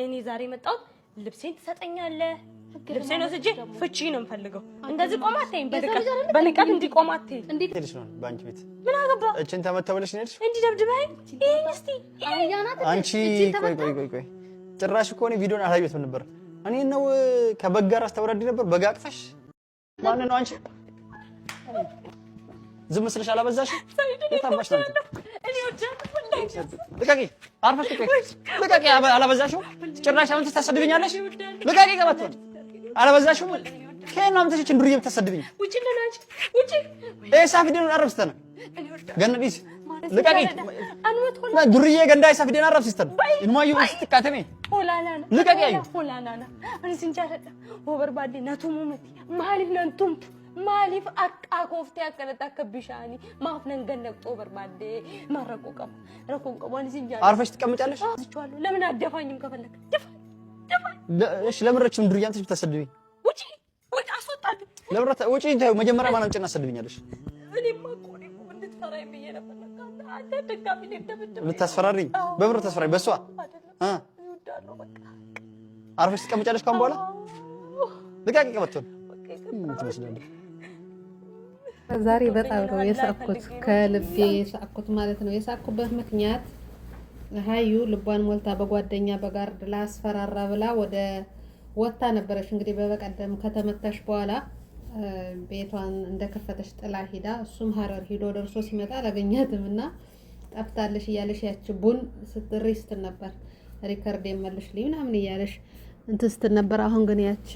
እኔ ዛሬ መጣሁት ልብሴን ትሰጠኛለህ ልብሴን ወስጄ ፍቺ ነው የምፈልገው እንደዚህ ቆማተኝ በንቀት እንዲ ቆማተኝ እንዴት ልጅ ነው ባንቺ ቤት ምን አገባ እቺን ተመተብለሽ ነሽ እንዲ ደብድበኝ እስቲ አንቺ ቆይ ጭራሽ እኮ ነው ቪዲዮን አላየሁትም ነበር እኔ ነው ከበጋር አስተወራዲ ነበር በጋቅፈሽ ማን ነው አንቺ ዝም መስለሽ አላበዛሽ የታባሽ ነው እኔ ወጃት ልቀቂ አርፈሽ ልቀቂ አላበዛሽው ጭራሽ አሁን ተሰድብኛለሽ ልቀቂ ገባቶን አላበዛሽው ከእናም ተሽች እንዱርዬ ተሰድብኝ ውጪ ለናች ውጪ ሳፊደን አረብስተና ገነዲስ ልቀቂ ዱርዬ ገንዳ ሳፊደን አረብስተና እንማዩ እስጥቃተሜ ሆላላና ልቀቂ አዩ ሆላላና እኔ ሲንቻለ ወበርባዴ ናቱሙመቲ ማሊፍ ነንቱም ማሊፍ አቃቆፍቴ ያከለታ ከብሻኒ ማፍነን ገነቅጦ በርባዴ ማረቆቀም ረቆቀም ሲንጃለ አርፈሽ ትቀምጫለሽ አዝቻለሁ ለምን አደፋኝም ከፈለክ ደፋ እሺ ለምረችም ዱርዬ አንተሽ ተሰድብኝ ውጪ አስወጣኝ ለምረት ውጪ እንታይ መጀመሪያ ማን አንቺና ሰድብኛለሽ እኔማ ቆሪ እንድትፈራኝ ብዬ ነበር አንተ ደጋሚ እንደምትደብ ልታስፈራሪኝ በብር ተስፈራኝ በሷ ይወዳለው በቃ አርፈሽ ትቀምጫለሽ ካም በኋላ ልቀቂ ቀበቶን ትመስላለሽ ዛሬ በጣም ነው የሳቅኩት ከልቤ የሳቅኩት ማለት ነው የሳቅኩበት ምክንያት ሀዩ ልቧን ሞልታ በጓደኛ በጋርድ ላስፈራራ ብላ ወደ ወጣ ነበረች እንግዲህ በበቀደም ከተመታሽ በኋላ ቤቷን እንደከፈተሽ ጥላ ሄዳ እሱም ሀረር ሄዶ ደርሶ ሲመጣ አላገኛትምና ጠፍታለሽ እያለሽ ያቺ ቡን ስትሪስት ነበር ሪከርድ የመልሽልኝ ምናምን እያለሽ እንትን ስትል ነበር አሁን ግን ያቺ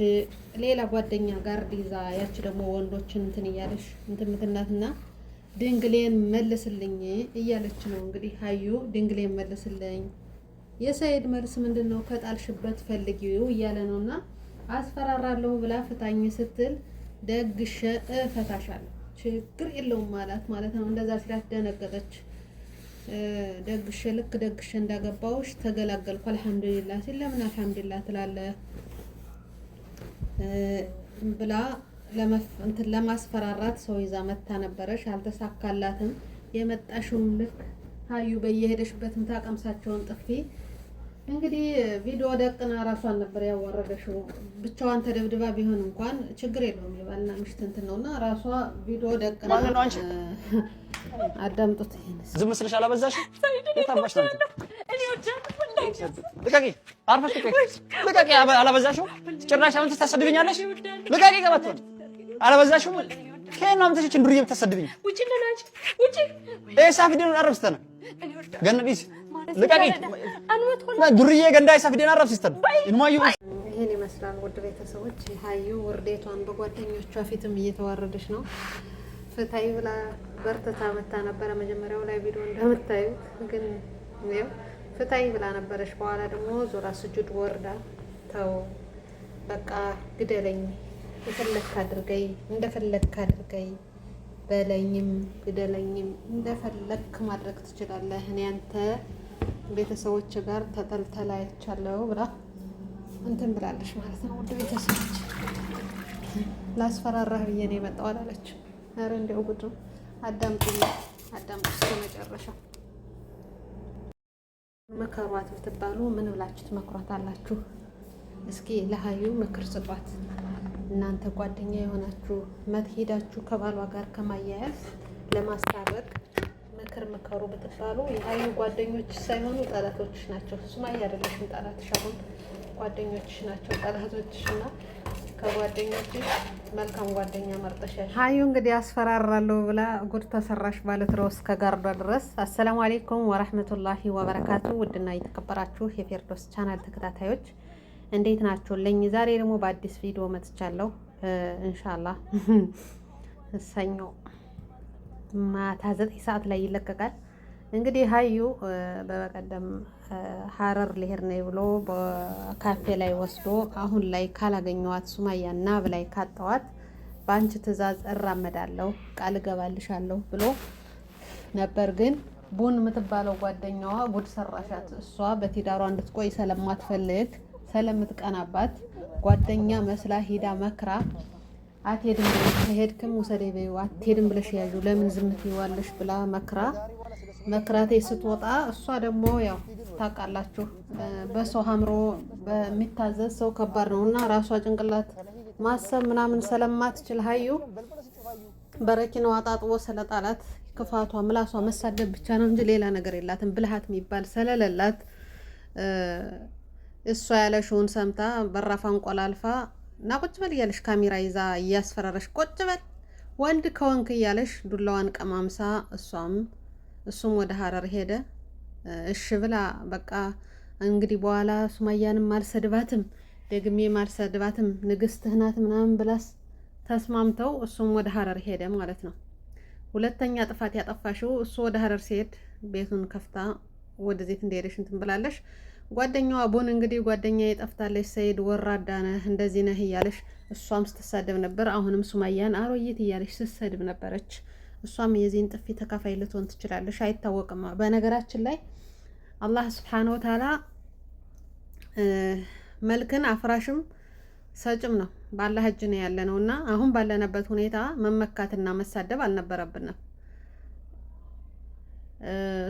ሌላ ጓደኛ ጋርድ ይዛ ያቺ ደግሞ ወንዶችን እንትን እያለሽ እንትን ምትናትና ድንግሌን መልስልኝ እያለች ነው እንግዲህ ሀዩ ድንግሌን መልስልኝ የሰይድ መልስ ምንድነው ከጣልሽበት ፈልጊው እያለ ነውና አስፈራራለሁ ብላ ፍታኝ ስትል ደግሸ እፈታሻለሁ ችግር የለውም ማለት ነው እንደዛ ሲላት ደነገጠች ደግሸ ልክ ደግሸ እንዳገባውሽ ተገላገልኩ አልহামዱሊላህ ሲል ለምን አልহামዱሊላህ ትላለህ ብላ እንትን ለማስፈራራት ሰው ይዛ መታ ነበረሽ አልተሳካላትም የመጣሽው ልክ ሀዩ በየሄደሽበትም ታቀምሳቸውን ጥፊ እንግዲህ ቪዲዮ ደቅና ራሷን ነበር ያወረደሽው ብቻዋን ተደብድባ ቢሆን እንኳን ችግር የለውም ይባልና ምሽት እንትን ነውና ራሷ ቪዲዮ ደቅና ማን ነው አንቺ አዳምጡት ይሄንስ ዝም መስለሽ አላበዛሽ የታባሽ ነው እኔ ወጃት ልቀቂ አርፈሽ ልቀቂ አላበዛሽው ጭራሽ አሁን ተሰድብኛለሽ ልቀቂ ገባቶን አላበዛሽው ከእናም ተሽች እንዱርዬ ተሰድብኝ ውጪ ለናች ውጪ ሳፊደን አረብስተና ገነዲስ ልቀቂ ዱርዬ ገንዳ ሳፊደን አረብስተና እንማዩ ይሄን ይመስላል ውድ ቤተሰቦች ሀዩ ውርዴቷን በጓደኞቿ ፊትም እየተዋረደች ነው ፍታይ ብላ በርተታ መታ ነበር መጀመሪያው ላይ ቪዲዮ እንደምታዩት ግን ነው ፍታይ ብላ ነበረሽ በኋላ ደግሞ ዞራ ስጁድ ወርዳ ተው በቃ ግደለኝ የፈለክ አድርገይ እንደፈለክ አድርገይ በለኝም ግደለኝም እንደፈለክ ማድረግ ትችላለህ እኔ አንተ ቤተሰቦች ጋር ተጠልተላይቻለሁ ብላ እንትን ብላለሽ ማለት ነው ውድ ቤተሰቦች ላስፈራራህ ብዬ ነው የመጣው አላለች አረ እንደው ጉድ አዳምጡ እስከ መጨረሻው መከሯት ብትባሉ ምን ብላችሁ ትመክሯታላችሁ እስኪ ለሀዩ ምክር ስጧት እናንተ ጓደኛ የሆናችሁ ሄዳችሁ ከባሏ ጋር ከማያያዝ ለማስታረቅ ምክር መከሩ ብትባሉ የሀዩ ጓደኞች ሳይሆኑ ጠላቶችሽ ናቸው ሱማያ አይደለሽም ጠላትሽ አሁን ጓደኞችሽ ናቸው ጠላቶችሽና ከጓደኞችሽ መልካም ጓደኛ መርጠሻል ሀዩ እንግዲህ አስፈራራለሁ ብላ ጉድ ተሰራሽ ባለትሮስ ከጋርዷ ድረስ አሰላሙ አለይኩም ወራህመቱላሂ ወበረካቱ ውድና የተከበራችሁ የፌርዶስ ቻናል ተከታታዮች እንዴት ናችሁልኝ ዛሬ ደግሞ በአዲስ ቪዲዮ መጥቻለሁ ኢንሻአላህ ሰኞ ማታ 9 ሰዓት ላይ ይለቀቃል እንግዲህ ሀዩ በቀደም ሀረር ሊሄድ ነው ብሎ በካፌ ላይ ወስዶ አሁን ላይ ካላገኘዋት ሱማያና ብላይ ካጣዋት ባንቺ ትዕዛዝ እራመዳለሁ ቃል ገባልሻለሁ ብሎ ነበር ግን ቡን የምትባለው ጓደኛዋ ጉድ ሰራሻት እሷ በትዳሯ እንድትቆይ ስለማትፈልግ ስለምትቀናባት ጓደኛ መስላ ሄዳ መክራ አትሄድም ከሄድክም ወሰደይ በይው አትሄድም ብለሽ ያዡ ለምን ዝም ትይዋለሽ ብላ መክራ መክራቴ ስትወጣ እሷ ደግሞ ያው ታውቃላችሁ በሰው አምሮ በሚታዘዝ ሰው ከባድ ነውና ራሷ ጭንቅላት ማሰብ ምናምን ስለማትችል ሀዩ በረኪናዋ አጣጥቦ ስለጣላት ክፋቷ ምላሷ መሳደብ ብቻ ነው እንጂ ሌላ ነገር የላትም። ብልሃት የሚባል ስለሌላት እሷ ያለሽውን ሰምታ በራፋን ቆላልፋ እና ቁጭ በል እያለሽ ካሜራ ይዛ እያስፈራረሽ ቁጭ በል ወንድ ከወንክ እያለሽ ዱላዋን ቀማምሳ እሱም ወደ ሀረር ሄደ። እሺ ብላ በቃ እንግዲህ በኋላ ሱማያንም አልሰድባትም ደግሜ ማልሰድባትም ንግስትህ ናት ምናምን ብላስ ተስማምተው እሱም ወደ ሀረር ሄደ ማለት ነው። ሁለተኛ ጥፋት ያጠፋሽው እሱ ወደ ሀረር ሲሄድ ቤቱን ከፍታ ወደ ዜት እንደሄደሽ እንትን ብላለሽ። ጓደኛዋ ቡን እንግዲህ ጓደኛዬ ጠፍታለች፣ ሰይድ ወራዳ ነህ እንደዚህ ነህ እያለሽ እሷም ስትሳደብ ነበር። አሁንም ሱማያን አሮይት እያለሽ ስትሰድብ ነበረች። እሷም የዚህን ጥፊ ተካፋይ ልትሆን ትችላለሽ፣ አይታወቅም። በነገራችን ላይ አላህ ሱብሓነሁ ወተዓላ መልክን አፍራሽም ሰጭም ነው፣ ባላህ እጅ ነው ያለ ነው። እና አሁን ባለንበት ሁኔታ መመካትና መሳደብ አልነበረብንም።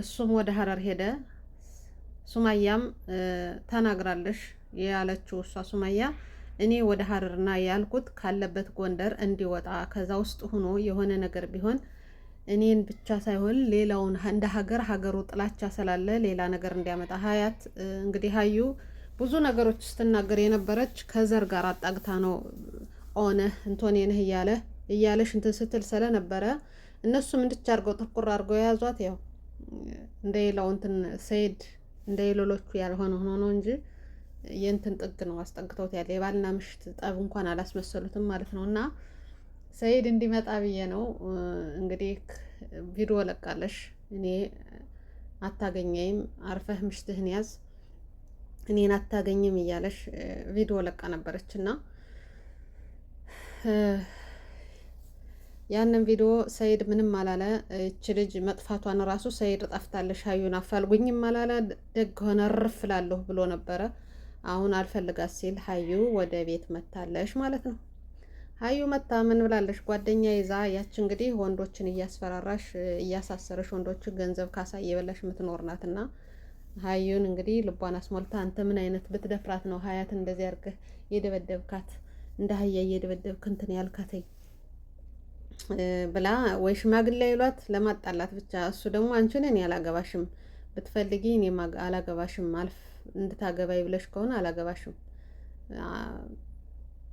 እሱም ወደ ሀረር ሄደ። ሱማያም ተናግራለሽ ያለችው እሷ ሱማያ እኔ ወደ ሀረርና ያልኩት ካለበት ጎንደር እንዲወጣ ከዛ ውስጥ ሆኖ የሆነ ነገር ቢሆን እኔን ብቻ ሳይሆን ሌላውን እንደ ሀገሩ ጥላቻ ስላለ ሌላ ነገር እንዲያመጣ ሀያት እንግዲህ ሀዩ ብዙ ነገሮች ስትናገር የነበረች ከዘር ጋር አጣግታ ነው ኦነ እንቶኔ ነህ እያለሽ እንትን ስትል ስለነበረ እነሱም እንድቻርገው ጥቁር አድርገው የያዟት ያው እንደ ሌላው እንትን ሰይድ እንደ ሌሎቹ ያልሆነ ሆኖ ነው እንጂ የእንትን ጥግ ነው አስጠግተውት ያለ የባልና ምሽት ጠብ እንኳን አላስመሰሉትም ማለት ነው። እና ሰይድ እንዲመጣ ብዬ ነው እንግዲህ ቪዲዮ ለቃለሽ እኔ አታገኘኝም አርፈህ ምሽትህን ያዝ እኔን አታገኝም እያለሽ ቪዲዮ ለቃ ነበረችና ያንን ቪዲዮ ሰይድ ምንም አላለ። እቺ ልጅ መጥፋቷን ራሱ ሰይድ ጠፍታለሽ ሀዩን አፋልጉኝም አላለ። ደግ ሆነ እርፍላለሁ ብሎ ነበረ። አሁን አልፈልጋት ሲል ሀዩ ወደ ቤት መታለሽ ማለት ነው። ሀዩ መታ ምን ብላለሽ? ጓደኛ ይዛ ያች እንግዲህ ወንዶችን እያስፈራራሽ እያሳሰረሽ ወንዶችን ገንዘብ ካሳ እየበላሽ የምትኖር ናትና ሀዩን እንግዲህ ልቧን አስሞልታ አንተ ምን አይነት ብትደፍራት ነው ሀያትን እንደዚህ አድርገህ የደበደብካት እንደ ሀያ እየደበደብክ እንትን ያልካተኝ ብላ ወይ ሽማግሌ ይሏት ለማጣላት ብቻ። እሱ ደግሞ አንቺን እኔ አላገባሽም ብትፈልጊ እኔ አላገባሽም አልፍ እንድታገባይ ብለሽ ከሆነ አላገባሽም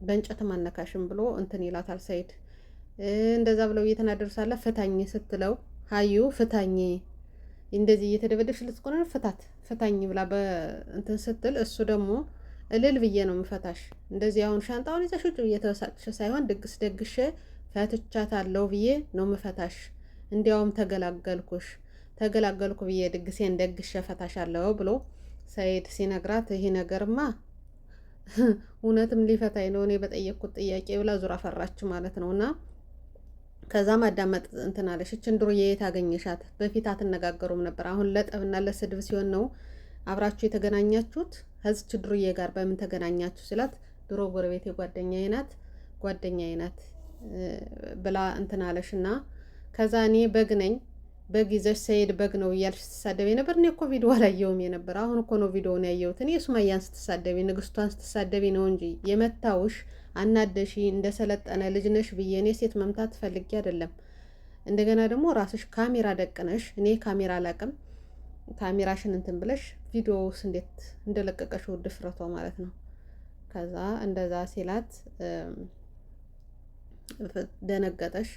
በእንጨት ማነካሽም ብሎ እንትን ይላታል ሰይድ። እንደዛ ብለው እየተናደሩ ሳለ ፍታኝ ስትለው ሀዩ ፍታኝ እንደዚህ እየተደበደብሽ ልትቆነ ፍታኝ ብላ በእንትን ስትል እሱ ደግሞ እልል ብዬ ነው ምፈታሽ እንደዚህ አሁን ሻንጣውን ይዘሽ ውጭ እየተወሳጭሽ ሳይሆን ድግስ ደግሼ ፈትቻታለሁ ብዬ ነው ምፈታሽ። እንዲያውም ተገላገልኩ ብዬ ድግሴን ደግሼ ፈታሻለሁ ብሎ ሰይድ ሲነግራት ይሄ ነገርማ እውነትም ሊፈታኝ ነው እኔ በጠየቅኩት ጥያቄ ብላ ዙራ ፈራች ማለት ነውና ከዛ ማዳመጥ እንትን አለሽ። እችን ድሮዬ የታገኘሻት በፊት አትነጋገሩም ነበር አሁን ለጠብና ለስድብ ሲሆን ነው አብራችሁ የተገናኛችሁት። ከዚች ድሮዬ ጋር በምን ተገናኛችሁ ስላት ድሮ ጎረቤቴ ጓደኛዬ ናት ብላ እንትን አለሽና ከዛ እኔ በግ ነኝ በግ ይዘሽ ሰይድ በግ ነው እያልሽ ስትሳደቢ ነበር። እኔ እኮ ቪዲዮ አላየሁም የነበር አሁን እኮ ነው ቪዲዮውን ያየሁት። እኔ ሱማያን ስትሳደቢ ንግስቷን ስትሳደቢ ነው እንጂ የመታውሽ አናደሺ እንደሰለጠነ ልጅ ነሽ ብዬ እኔ ሴት መምታት ፈልጌ አይደለም። እንደገና ደግሞ ራስሽ ካሜራ ደቅነሽ እኔ ካሜራ አላቅም ካሜራሽን እንትን ብለሽ ቪዲዮውስ እንዴት እንደለቀቀሽው ድፍረቷ ማለት ነው። ከዛ እንደዛ ሲላት ደነገጠሽ።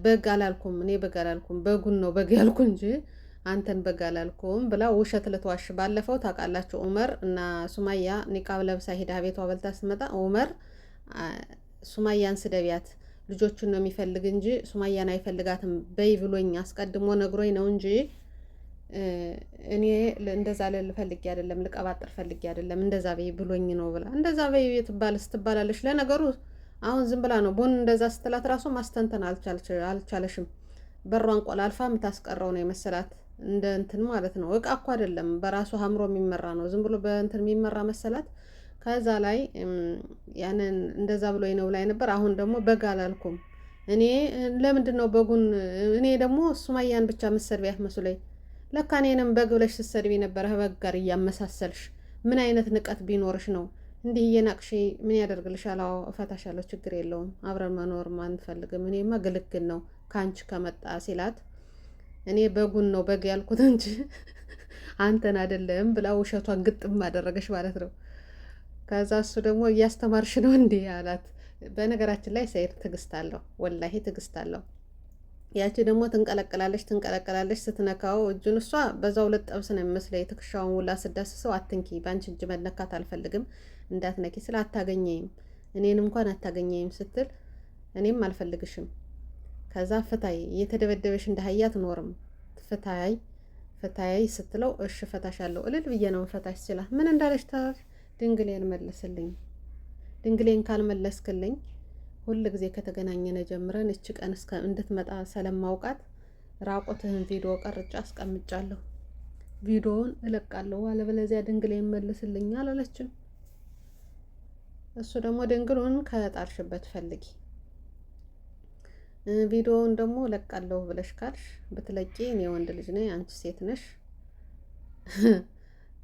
በግ አላልኩም እኔ በግ አላልኩም በጉን ነው በግ ያልኩ እንጂ አንተን በግ አላልኩም ብላ ውሸት ልትዋሽ። ባለፈው ታውቃላችሁ ዑመር እና ሱማያ ኒቃብ ለብሳ ሄዳ ቤቷ በልታ ስትመጣ ዑመር ሱማያን ስደቢያት ልጆቹን ነው የሚፈልግ እንጂ ሱማያን አይፈልጋትም በይ ብሎኝ አስቀድሞ ነግሮኝ ነው እንጂ እኔ እንደዛ ልፈልግ አይደለም ልቀባጥር ፈልጌ አይደለም እንደዛ በይ ብሎኝ ነው ብላ እንደዛ በይ ስትባላለሽ። ለነገሩ አሁን ዝም ብላ ነው ቡን እንደዛ ስትላት ራሱ ማስተንተን አልቻለሽም። በሯን ቆላልፋ የምታስቀረው ነው የመሰላት እንደ እንትን ማለት ነው። እቃ እኮ አይደለም በራሱ አምሮ የሚመራ ነው ዝም ብሎ በእንትን የሚመራ መሰላት። ከዛ ላይ ያንን እንደዛ ብሎኝ ነው ላይ ነበር። አሁን ደግሞ በግ አላልኩም እኔ ለምንድን ነው በጉን እኔ ደግሞ ሱማያን ብቻ መሰድቢያት መስሎኝ ለካ እኔንም በግ ብለሽ ስትሰድቢ ነበር በግ ጋር እያመሳሰልሽ። ምን አይነት ንቀት ቢኖርሽ ነው እንዲህ እየናቅሽ? ምን ያደርግልሻል? አዎ እፈታሻለሁ፣ ችግር የለውም፣ አብረን መኖር አንፈልግም፣ እኔማ ግልግል ነው ከአንቺ ከመጣ ሲላት እኔ በጉን ነው በግ ያልኩት እንጂ አንተን አይደለም ብላ ውሸቷን ግጥም አደረገች ማለት ነው። ከዛ እሱ ደግሞ እያስተማርሽ ነው እንዴ አላት። በነገራችን ላይ ሰይድ ትዕግስት አለው፣ ወላሂ ትዕግስት አለው። ያቺ ደግሞ ትንቀለቀላለች ስትነካው እጁን እሷ በዛው ልጠብስ ነው የሚመስለኝ። ትከሻውን ውላ ስዳስሰው አትንኪ፣ በአንቺ እጅ መነካት አልፈልግም፣ እንዳትነኪ ስለ አታገኘኝም፣ እኔን እንኳን አታገኘኝም ስትል እኔም አልፈልግሽም፣ ከዛ ፍታይ፣ እየተደበደበሽ እንደ አህያ አትኖርም፣ ፍታይ ስትለው እሺ ፈታሻለሁ፣ እልል ብዬ ነው ፈታሽ ሲላት ምን እንዳለች ታዲያ ድንግሌን መልስልኝ፣ ድንግሌን ካልመለስክልኝ ሁል ጊዜ ከተገናኘነ ጀምረን እች ቀን እስከ እንድትመጣ ስለማውቃት ራቆትህን ቪዲዮ ቀርጬ አስቀምጫለሁ፣ ቪዲዮውን እለቃለሁ፣ አለበለዚያ ድንግሌን መልስልኝ አላለችም። እሱ ደግሞ ድንግሉን ከጣርሽበት ፈልጊ፣ ቪዲዮውን ደግሞ እለቃለሁ ብለሽ ካልሽ ብትለቂ እኔ ወንድ ልጅ ነኝ፣ አንቺ ሴት ነሽ፣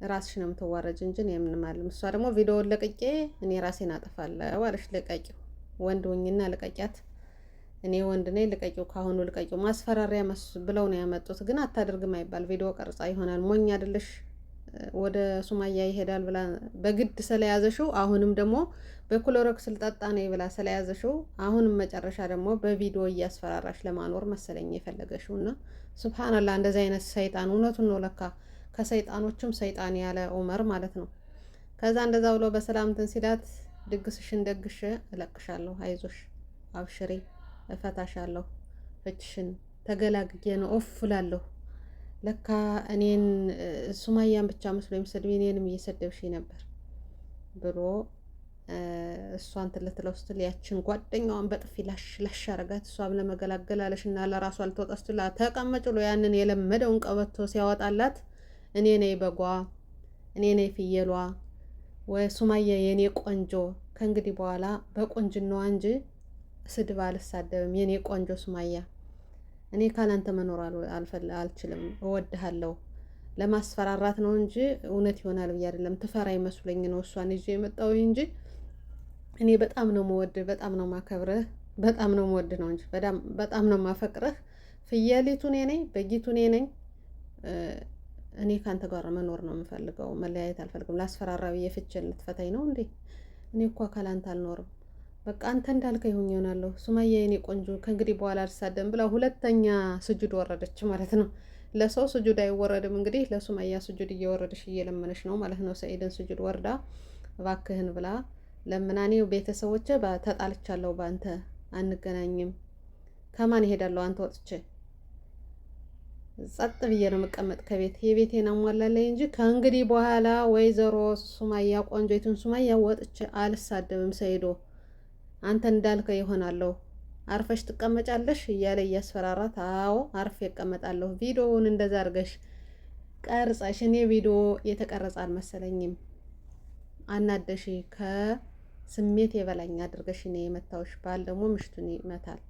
ራስሽ ነው የምትዋረጅ እንጂ እኔ ምንም አልልም። እሷ ደግሞ ቪዲዮውን ለቅቄ እኔ ራሴን አጠፋለሁ አለሽ። ልቀቂው፣ ወንድ ሁኚና ልቀቂያት፣ እኔ ወንድ ነኝ፣ ልቀቂው፣ ካሁኑ ልቀቂው። ማስፈራሪያ ብለው ነው ያመጡት፣ ግን አታደርግም አይባል። ቪዲዮ ቀርጻ ይሆናል። ሞኝ አይደለሽ? ወደ ሱማያ ይሄዳል ብላ በግድ ስለያዘሽው፣ አሁንም ደግሞ በክሎሮክስ ልጠጣ ነው ብላ ስለያዘሽው፣ አሁንም መጨረሻ ደግሞ በቪዲዮ እያስፈራራሽ ለማኖር መሰለኝ የፈለገሽው። እና ሱብሃንአላህ፣ እንደዚህ አይነት ሰይጣን እውነቱን ነው ለካ ከሰይጣኖችም ሰይጣን ያለ ዑመር ማለት ነው። ከዛ እንደዛ ብሎ በሰላምትን ሲላት ድግስሽን ደግሽ እለቅሻለሁ፣ አይዞሽ፣ አብሽሪ፣ እፈታሻለሁ፣ ፍችሽን ተገላግዬ ነው እላለሁ። ለካ እኔን ሱማያን ብቻ መስሎ የሚሰድብ እኔንም እየሰደብሽ ነበር ብሎ እሷን ትልትለው ስትል ያችን ጓደኛዋን በጥፊ ላሽ አረጋት። እሷም ለመገላገል አለሽና ለራሷ ልትወጣ ስትል ተቀመጭ ብሎ ያንን የለመደውን ቀበቶ ሲያወጣላት እኔ ነኝ በጓ፣ እኔ ነኝ ፍየሏ፣ ወይ ሱማያ የኔ ቆንጆ፣ ከእንግዲህ በኋላ በቆንጅናዋ እንጂ ስድብ አልሳደብም፣ የኔ ቆንጆ ሱማያ፣ እኔ ካላንተ መኖር አልችልም፣ እወድሃለሁ። ለማስፈራራት ነው እንጂ እውነት ይሆናል ብዬ አይደለም። ትፈራ ይመስለኝ ነው እሷን ይዤ የመጣው እንጂ እኔ በጣም ነው የምወድህ፣ በጣም ነው የማከብርህ፣ በጣም ነው የምወድህ ነው እንጂ በጣም ነው የማፈቅርህ። ፍየሊቱ እኔ ነኝ፣ በጊቱ እኔ ነኝ። እኔ ካንተ ጋር መኖር ነው የምፈልገው፣ መለያየት አልፈልግም። ላስፈራራ ብዬ ፍቼን ልትፈታኝ ነው እንዴ? እኔ እኮ ካላንተ አልኖርም። በቃ አንተ እንዳልከኝ ሆኜ እሆናለሁ። ሱማያ የኔ ቆንጆ፣ ከእንግዲህ በኋላ አልሳደም ብላ ሁለተኛ ስጁድ ወረደች ማለት ነው። ለሰው ስጁድ አይወረድም እንግዲህ፣ ለሱማያ ስጁድ እየወረደች እየለመነች ነው ማለት ነው። ሰኢድን ስጁድ ወርዳ እባክህን ብላ ለምናኔ ቤተሰቦቼ ተጣልቻለሁ፣ በአንተ አንገናኝም፣ ከማን እሄዳለሁ አንተ ወጥቼ ጸጥ ብዬ ነው የምቀመጥ ከቤት የቤቴን አሟላለኝ እንጂ ከእንግዲህ በኋላ ወይዘሮ ሱማያ ቆንጆይቱን ሱማያ ወጥቼ አልሳደብም። ሰይዶ አንተ እንዳልከው ይሆናለሁ፣ አርፈሽ ትቀመጫለሽ እያለ እያስፈራራት፣ አዎ አርፌ እቀመጣለሁ። ቪዲዮውን እንደዛ አድርገሽ ቀርጸሽ፣ እኔ ቪዲዮ የተቀረጸ አልመሰለኝም፣ አናደሽ ከስሜት የበላኝ አድርገሽ እኔ የመታውሽ። ባል ደግሞ ምሽቱን ይመታል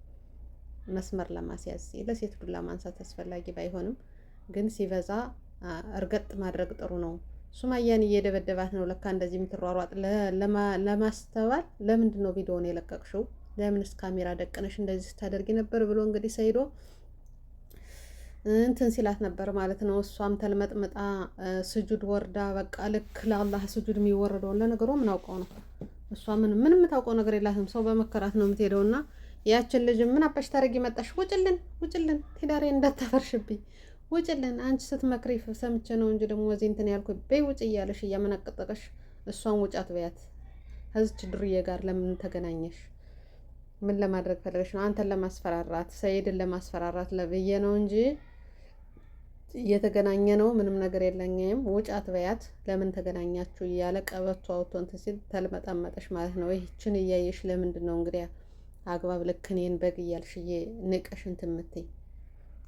መስመር ለማስያዝ ለሴት ዱላ ማንሳት አስፈላጊ ባይሆንም ግን ሲበዛ እርገጥ ማድረግ ጥሩ ነው። ሱማያን እየደበደባት ነው ለካ እንደዚህ የምትሯሯጥ ለማስተባል። ለምንድን ነው ቪዲዮውን የለቀቅሽው? ለምንስ ካሜራ ደቀነሽ እንደዚህ ስታደርጊ ነበር ብሎ እንግዲህ ሰይዶ እንትን ሲላት ነበር ማለት ነው። እሷም ተልመጥምጣ ስጁድ ወርዳ በቃ ልክ ለአላህ ስጁድ የሚወረደውን ለነገሩ ምን አውቀው ነው እሷ ምንም የምታውቀው ነገር የላትም። ሰው በመከራት ነው የምትሄደውና ያችን ልጅ ምን አባሽ ታረጊ መጣሽ? ውጭልን፣ ትዳሬ እንዳታፈርሽብኝ፣ ውጭልን። አንቺ ስትመክሪ ሰምቼ ነው እንጂ ደግሞ ወዜ እንትን ያልኩ በይ ውጭ እያለሽ እያመናቀጠቀሽ እሷን ውጫት በያት። ከዚች ዱርዬ ጋር ለምን ተገናኘሽ? ምን ለማድረግ ፈለገሽ ነው? አንተን ለማስፈራራት፣ ሰኢድን ለማስፈራራት ለብዬ ነው እንጂ እየተገናኘ ነው ምንም ነገር የለኝም፣ ውጫት በያት። ለምን ተገናኛችሁ እያለ ቀበቶ አውጥቶ እንትን ሲል ተልመጠመጠሽ ማለት ነው። ይህችን እያየሽ ለምንድን ነው እንግዲህ አግባብ ልክ እኔን በግ እያልሽዬ ንቀሽ እንትን የምትይ?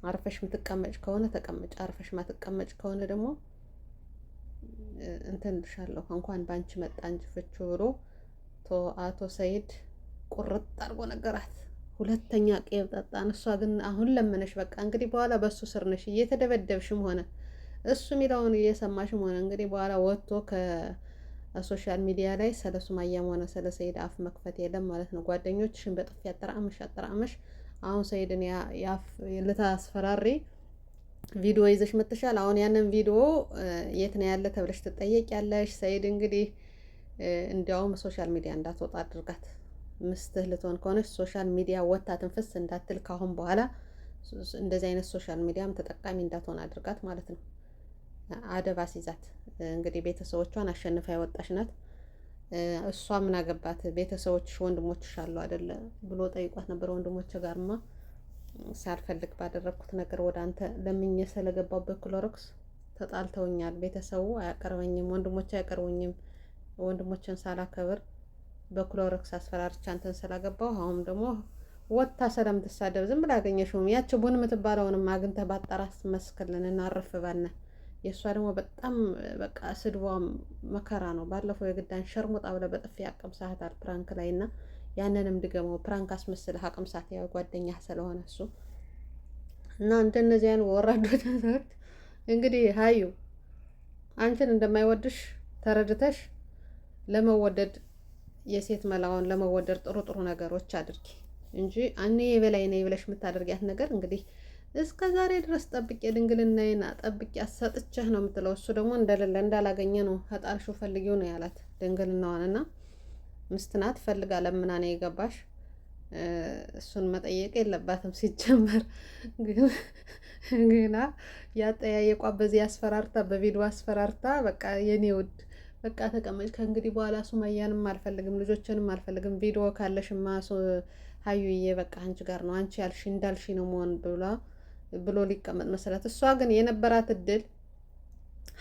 አርፈሽ የምትቀመጭ ከሆነ ተቀመጭ፣ አርፈሽ ማትቀመጭ ከሆነ ደግሞ እንትን ልሻለሁ። እንኳን ባንቺ መጣ እንጂ ፍቹ ብሎ አቶ ሰኢድ ቁርጥ አድርጎ ነገራት። ሁለተኛ ቄብ ጠጣን። እሷ ግን አሁን ለመነሽ በቃ እንግዲህ በኋላ በሱ ስር ነሽ እየተደበደብሽም ሆነ እሱ የሚለውን እየሰማሽም ሆነ እንግዲህ በኋላ ወጥቶ ከሶሻል ሚዲያ ላይ ስለ ሱማያም ሆነ ስለ ሰይድ አፍ መክፈት የለም ማለት ነው። ጓደኞችሽን በጥፊ አጠራመሽ አሁን ሰይድን ልታስፈራሪ ቪዲዮ ይዘሽ መጥተሻል። አሁን ያንን ቪዲዮ የት ነው ያለ ተብለሽ ትጠየቂያለሽ። ሰይድ እንግዲህ እንዲያውም ሶሻል ሚዲያ እንዳትወጣ አድርጋት። ምስትህ ልትሆን ከሆነች ሶሻል ሚዲያ ወጣ ትንፍስ እንዳትል ካሁን በኋላ እንደዚህ አይነት ሶሻል ሚዲያም ተጠቃሚ እንዳትሆን አድርጋት ማለት ነው። አደብ አስይዛት። እንግዲህ ቤተሰቦቿን አሸንፋ ያወጣሽ ናት። እሷ ምን አገባት? ቤተሰቦችሽ ወንድሞችሽ አሉ አይደለ ብሎ ጠይቋት ነበር። ወንድሞች ጋርማ ሳልፈልግ ባደረግኩት ነገር ወደ አንተ ለምኜ ስለገባበት ክሎሮክስ ተጣልተውኛል። ቤተሰቡ አያቀርበኝም፣ ወንድሞች አያቀርቡኝም። ወንድሞችን ሳላከብር በክሎሮክስ አስፈራርቻ አንተን ስላገባው አሁን ደግሞ ወታ ሰላም ትሳደብ ዝም ብላ አገኘሽውም ያቺ ቡን የምትባለውንም አግኝተህ ባጣራስ መስክልን እናርፍ ባነ። የእሷ ደግሞ በጣም በቃ ስድቧ መከራ ነው። ባለፈው የግዳን ሸርሙጣ ብለህ በጥፊ አቅምሳታል ፕራንክ ላይ እና ያንንም ድገመው ፕራንክ አስመስልህ አቅምሳት ያው ጓደኛህ ስለሆነ እሱ እና እንደነዚህ አይነት ወራዶች ሰዎች እንግዲህ ሀዩ አንቺን እንደማይወድሽ ተረድተሽ ለመወደድ የሴት መላውን ለመወደድ ጥሩ ጥሩ ነገሮች አድርጊ እንጂ እኔ የበላይ ነኝ ብለሽ የምታደርጊያት ነገር እንግዲህ እስከ ዛሬ ድረስ ጠብቄ ድንግልናዬን ጠብቄ አሰጥቼህ ነው የምትለው። እሱ ደግሞ እንደሌለ እንዳላገኘ ነው ከጣልሽው ፈልጊው ነው ያላት ድንግልናዋንና ምስት ናት ፈልጋ ለምና ነው የገባሽ። እሱን መጠየቅ የለባትም ሲጀመር ግና ያጠያየቋ በዚህ አስፈራርታ በቪዲዮ አስፈራርታ በቃ የኔ ውድ በቃ ተቀመጭ ከእንግዲህ በኋላ ሱመያንም አልፈልግም ልጆችንም አልፈልግም ቪዲዮ ካለሽማ ሀዩዬ በቃ አንቺ ጋር ነው አንቺ ያልሽ እንዳልሽ ነው መሆን ብሎ ሊቀመጥ መሰላት። እሷ ግን የነበራት እድል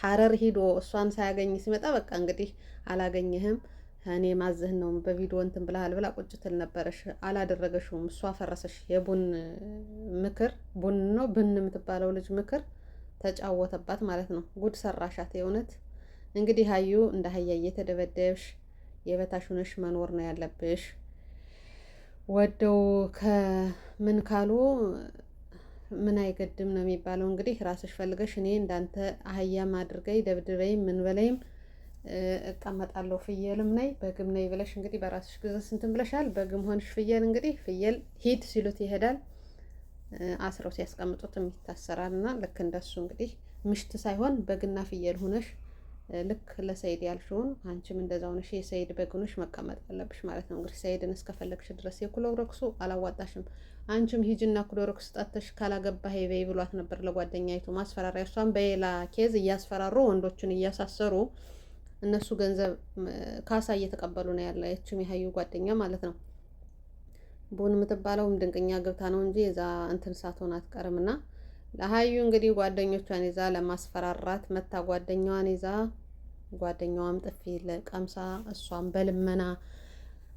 ሀረር ሂዶ እሷን ሳያገኝ ሲመጣ በቃ እንግዲህ አላገኘህም እኔ ማዝህን ነው በቪዲዮ እንትን ብለሃል ብላ ቁጭ ትል ነበረሽ። አላደረገሽውም። እሷ ፈረሰሽ። የቡን ምክር ቡን ነው ብን የምትባለው ልጅ ምክር ተጫወተባት ማለት ነው። ጉድ ሰራሻት የእውነት። እንግዲህ ሀዩ እንደ ሀያ እየተደበደብሽ የበታሽ ሆነሽ መኖር ነው ያለብሽ። ወደው ከምን ካሉ ምን አይገድም ነው የሚባለው። እንግዲህ ራስሽ ፈልገሽ እኔ እንዳንተ አህያም አድርገኝ ደብድበኝ ምን በላይም እቀመጣለሁ ፍየልም ነይ በግም ነይ ብለሽ እንግዲህ በራስሽ ግዘ ስንትን ብለሻል። በግም ሆንሽ ፍየል እንግዲህ ፍየል ሂድ ሲሉት ይሄዳል፣ አስረው ሲያስቀምጡትም ይታሰራል። እና ልክ እንደሱ እንግዲህ ምሽት ሳይሆን በግና ፍየል ሆነሽ ልክ ለሰይድ ያልሽውን አንቺም እንደዛው ነሽ የሰይድ በግ ሆነሽ መቀመጥ አለብሽ ማለት ነው። እንግዲህ ሰይድን እስከፈለግሽ ድረስ የክሎሮክሱ አላዋጣሽም። አንቺም ሂጅና ክሎሮክስ ጠጥተሽ ካላገባህ በይ ብሏት ነበር ለጓደኛይቱ ማስፈራሪያ። እሷም በሌላ ኬዝ እያስፈራሩ ወንዶችን እያሳሰሩ እነሱ ገንዘብ ካሳ እየተቀበሉ ነው ያለ። ያቺም የሀዩ ጓደኛ ማለት ነው። ቡን የምትባለውም ድንቅኛ ገብታ ነው እንጂ የዛ እንትን ሳትሆን አትቀርም። እና ለሀዩ እንግዲህ ጓደኞቿን ይዛ ለማስፈራራት መታ ጓደኛዋን ይዛ ጓደኛዋም ጥፊ ለቀምሳ እሷም በልመና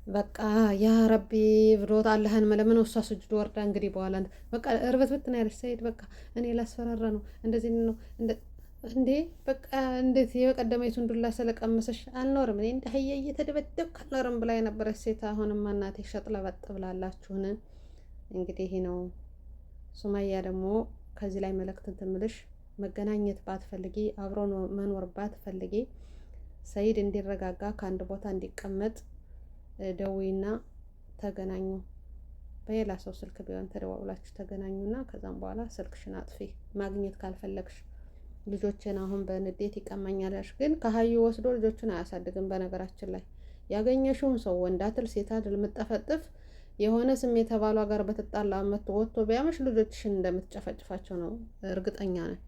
በቃ ያ ረቢ ብሎት አለህን መለመን እሷ ስጅድ ወርዳ እንግዲህ በኋላ በቃ እርብትብት ነው ያለች። ሰይድ በቃ እኔ ላስፈራራ ነው እንደዚህ ነው እንዴ በቃ እንዴት የቀደመይቱን ዱላ ስለቀመሰሽ አልኖርም እኔ እንደ ሀያ እየተደበደብኩ አልኖርም ብላ የነበረች ሴት አሁንም እናቴ ሸጥለበጥ ብላላችሁን። እንግዲህ ይሄ ነው። ሱመያ ደግሞ ከዚህ ላይ መልእክት ትምልሽ መገናኘት ባትፈልጊ አብሮ መኖር ባትፈልጊ ሰይድ እንዲረጋጋ ከአንድ ቦታ እንዲቀመጥ ደዊና ተገናኙ። በሌላ ሰው ስልክ ቢሆን ተደዋውላችሁ ተገናኙና ከዛም በኋላ ስልክሽን አጥፊ ማግኘት ካልፈለግሽ። ልጆችን አሁን በንዴት ይቀማኛለሽ፣ ግን ከሀዩ ወስዶ ልጆችን አያሳድግም። በነገራችን ላይ ያገኘሽውን ሰው ወንዳትል ሴታድል ምጠፈጥፍ የሆነ ስሜት ባሏ ጋር በተጣላ መጥቶ ወጥቶ ቢያመሽ ልጆችሽን እንደምትጨፈጭፋቸው ነው እርግጠኛ ነኝ።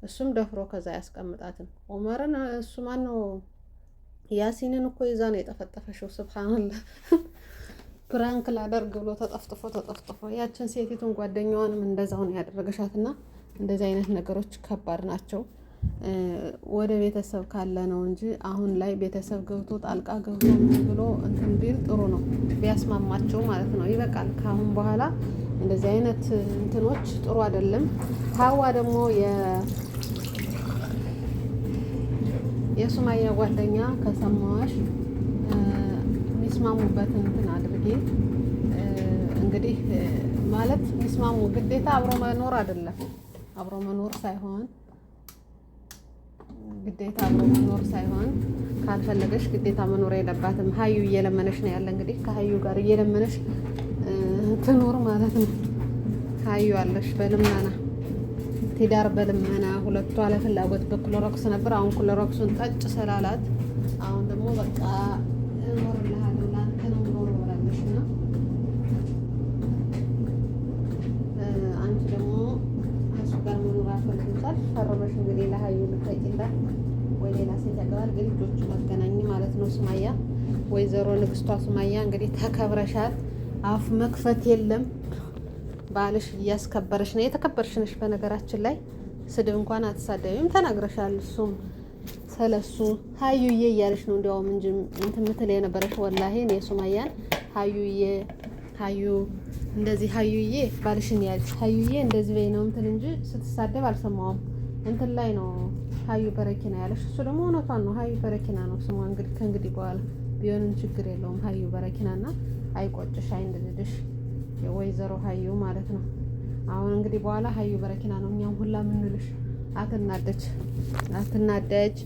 እሱም ደፍሮ ከዛ ያስቀምጣትም ኦመርን እሱ ማን ነው ያሲንን እኮ ይዛ ነው የጠፈጠፈሽው። ሱብሃንአላህ ፕራንክ ላደርግ ብሎ ተጠፍጥፎ ያችን ሴቲቱን ጓደኛዋንም እንደዛው ነው ያደረገሻትና እንደዚህ አይነት ነገሮች ከባድ ናቸው። ወደ ቤተሰብ ካለ ነው እንጂ አሁን ላይ ቤተሰብ ገብቶ ጣልቃ ገብቶ ብሎ እንትን ቢል ጥሩ ነው፣ ቢያስማማቸው ማለት ነው። ይበቃል። ከአሁን በኋላ እንደዚህ አይነት እንትኖች ጥሩ አይደለም። ሀዋ ደግሞ የሱማያ ጓደኛ ከሰማዋሽ የሚስማሙበትን እንትን አድርጌ እንግዲህ ማለት ይስማሙ። ግዴታ አብሮ መኖር አይደለም፣ አብሮ መኖር ሳይሆን ግዴታ አብሮ መኖር ሳይሆን ካልፈለገሽ ግዴታ መኖር የለባትም። ሀዩ እየለመነሽ ነው ያለ እንግዲህ ከሀዩ ጋር እየለመነሽ ትኖር ማለት ነው። ሀዩ አለሽ በልመና ትዳር በልመና ሁለቱ አለ ፍላጎት በክሎሮክስ ነበር። አሁን ክሎሮክሱን ጠጭ ስላላት አሁን ደግሞ በቃ እኖርልሃለሁ ለአንተ ነው ኖሮ ብላለሽ እና አንቺ ደግሞ እሱ ጋር መኖር አፈልግምሳል ፈርመሽ እንግዲህ ለሀዩ ልትጠይቂላት ወይ ሌላ ሴት ያገባል። ግን ልጆቹ መገናኝ ማለት ነው። ሱማያ ወይዘሮ ንግስቷ ሱማያ እንግዲህ ተከብረሻል። አፍ መክፈት የለም። ባልሽ እያስከበረሽ ነው። የተከበርሽ ነሽ። በነገራችን ላይ ስድብ እንኳን አትሳደቢም፣ ተናግረሻል። እሱም ስለሱ ሀዩዬ እያለሽ ነው እንዲያውም እንጂ እንትን ምትል የነበረሽ ወላሂ እኔ ሱማያን ሀዩዬ ሀዩ እንደዚህ ሀዩዬ ባልሽን ያልሽ ሀዩዬ እንደዚህ በይ ነው እንትን እንጂ ስትሳደብ አልሰማውም። እንትን ላይ ነው ሀዩ በረኪና ያለሽ። እሱ ደግሞ እውነቷን ነው። ሀዩ በረኪና ነው ስሟ። እንግዲህ ከእንግዲህ በኋላ ቢሆንም ችግር የለውም። ሀዩ በረኪናና አይቆጭሽ አይንድድሽ የወይዘሮ ሀዩ ማለት ነው። አሁን እንግዲህ በኋላ ሀዩ በረኪና ነው እኛም ሁላ የምንልሽ። አትናደጅ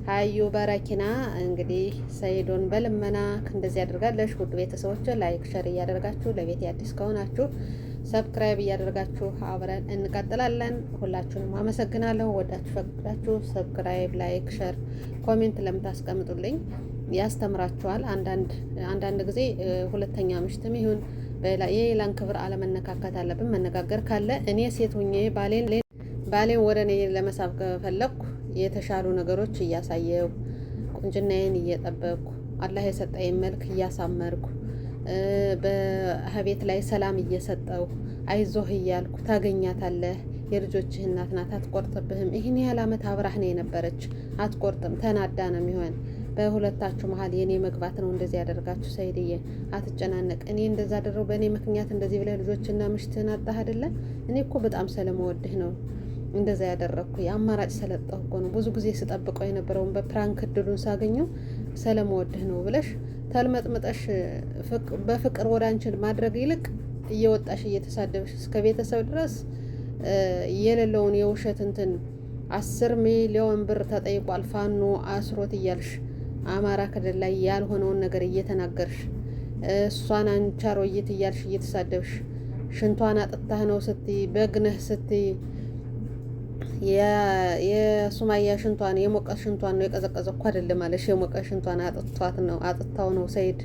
ሀዩ በረኪና። እንግዲህ ሰይዶን በልመና እንደዚህ ያደርጋለሽ። ውድ ቤተሰቦች ላይክ ሸር እያደረጋችሁ ለቤት አዲስ ከሆናችሁ ሰብስክራይብ እያደረጋችሁ አብረን እንቀጥላለን። ሁላችሁንም አመሰግናለሁ። ወዳችሁ ፈቅዳችሁ ሰብስክራይብ፣ ላይክ፣ ሸር፣ ኮሜንት ለምታስቀምጡልኝ ያስተምራችኋል። አንዳንድ ጊዜ ሁለተኛ ምሽትም ይሁን የሌላን ክብር አለመነካከት አለብን። መነጋገር ካለ እኔ ሴት ሆኜ ባሌን ወደ እኔ ለመሳብ ከፈለኩ የተሻሉ ነገሮች እያሳየው ቁንጅናዬን እየጠበቅኩ አላህ የሰጠኝ መልክ እያሳመርኩ በቤት ላይ ሰላም እየሰጠው አይዞህ እያልኩ ታገኛታለህ። የልጆችህ እናት ናት፣ አትቆርጥብህም። ይህን ያህል ዓመት አብራህ ነው የነበረች፣ አትቆርጥም። ተናዳ ነው የሚሆን። በሁለታችሁ መሀል የኔ መግባት ነው እንደዚህ ያደርጋችሁ። ሰይድዬ አትጨናነቅ። እኔ እንደዛ አደረው በእኔ ምክንያት እንደዚህ ብለህ ልጆችና ምሽትህን አጣህ አይደለ? እኔ እኮ በጣም ስለመወድህ ነው እንደዛ ያደረግኩ። የአማራጭ ሰለጠሁ እኮ ነው። ብዙ ጊዜ ስጠብቀው የነበረውን በፕራንክ እድሉን ሳገኘው ስለመወድህ ነው ብለሽ ተልመጥመጠሽ በፍቅር ወደ አንቺን ማድረግ ይልቅ እየወጣሽ እየተሳደብሽ እስከ ቤተሰብ ድረስ የሌለውን የውሸት እንትን 10 ሚሊዮን ብር ተጠይቋል ፋኖ አስሮት እያልሽ አማራ ክልል ላይ ያልሆነውን ነገር እየተናገርሽ እሷን አንቻሮይት እያልሽ እየተሳደብሽ ሽንቷን አጥታህ ነው ስትይ በግነህ ስትይ የሱማያ ሽንቷን የሞቀ ሽንቷን ነው የቀዘቀዘ እኮ አይደለም ማለሽ የሞቀ ሽንቷን አጥታው ነው ሰይድ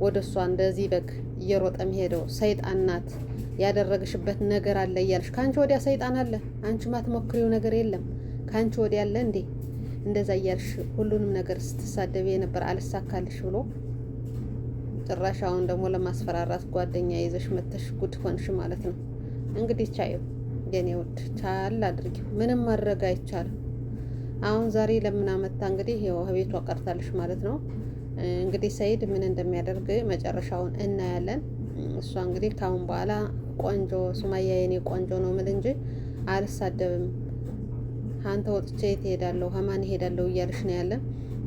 ወደ እሷ እንደዚህ በግ እየሮጠ የሚሄደው። ሰይጣን ናት ያደረግሽበት ነገር አለ እያልሽ ከአንቺ ወዲያ ሰይጣን አለ። አንቺ ማትሞክሪው ነገር የለም ከአንቺ ወዲያ አለ እንዴ? እንደዛ እያልሽ ሁሉንም ነገር ስትሳደቢ የነበር አልሳካልሽ ብሎ ጭራሽ አሁን ደግሞ ለማስፈራራት ጓደኛ ይዘሽ መተሽ ጉድ ሆንሽ ማለት ነው። እንግዲህ ቻዩ የኔ ውድ ቻል አድርጊው። ምንም ማድረግ አይቻልም። አሁን ዛሬ ለምን አመጣ እንግዲህ ያው ቤቷ ቀርታለሽ ማለት ነው። እንግዲህ ሰይድ ምን እንደሚያደርግ መጨረሻውን እናያለን። እሷ እንግዲህ ካሁን በኋላ ቆንጆ ሱማያ የኔ ቆንጆ ነው ምን እንጂ አልሳደብም፣ አንተ ወጥቼ ትሄዳለሁ ሀማን ሄዳለሁ እያልሽ ነው ያለን።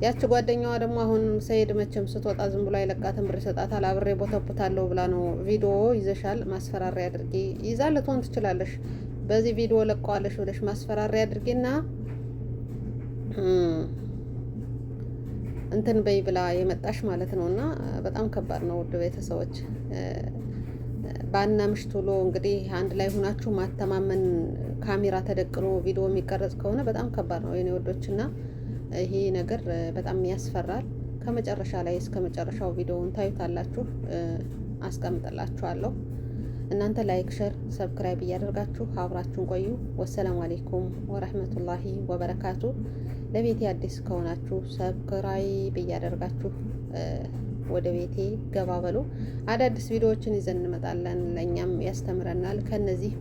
ያቺ ጓደኛዋ ደግሞ አሁን ሰይድ መቼም ስትወጣ ዝም ብሎ አይለቃትም፣ ብር ሰጣታል፣ አብሬ ቦተቦታለሁ ብላ ነው። ቪዲዮ ይዘሻል፣ ማስፈራሪያ አድርጊ ይዛ ልትሆን ትችላለሽ። በዚህ ቪዲዮ ለቀዋለሽ ብለሽ ማስፈራሪያ አድርጊና እንትን በይ ብላ የመጣሽ ማለት ነው። እና በጣም ከባድ ነው ውድ ቤተሰቦች። ባና ምሽት ውሎ እንግዲህ አንድ ላይ ሆናችሁ ማተማመን ካሜራ ተደቅኖ ቪዲዮ የሚቀረጽ ከሆነ በጣም ከባድ ነው የኔ ወዶች። እና ይሄ ነገር በጣም ያስፈራል። ከመጨረሻ ላይ እስከ መጨረሻው ቪዲዮውን ታዩታላችሁ፣ አስቀምጥላችኋለሁ። እናንተ ላይክ፣ ሸር፣ ሰብስክራይብ እያደረጋችሁ አብራችሁን ቆዩ። ወሰላሙ አሌይኩም ወረህመቱላሂ ወበረካቱ። ለቤቴ አዲስ ከሆናችሁ ሰብስክራይብ እያደረጋችሁ ወደ ቤቴ ገባ በሉ። አዳዲስ ቪዲዮዎችን ይዘን እንመጣለን። ለእኛም ያስተምረናል። ከነዚህ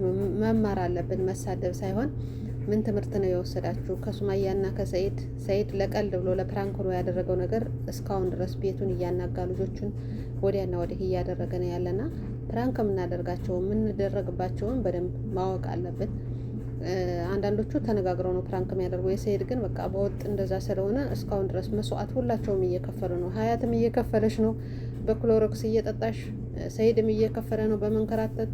መማር አለብን፣ መሳደብ ሳይሆን ምን ትምህርት ነው የወሰዳችሁ? ከሱማያና ከሰይድ ሰይድ ለቀልድ ብሎ ለፕራንክ ብሎ ያደረገው ነገር እስካሁን ድረስ ቤቱን እያናጋ ልጆቹን ወዲያና ወዲህ እያደረገ ነው ያለና ፕራንክ የምናደርጋቸው የምንደረግባቸውን በደንብ ማወቅ አለብን። አንዳንዶቹ ተነጋግረው ነው ፕራንክ የሚያደርጉ። የሰይድ ግን በቃ በወጥ እንደዛ ስለሆነ እስካሁን ድረስ መስዋዕት ሁላቸውም እየከፈሉ ነው። ሀያትም እየከፈለች ነው፣ በክሎሮክስ እየጠጣሽ ሰይድም እየከፈለ ነው በመንከራተት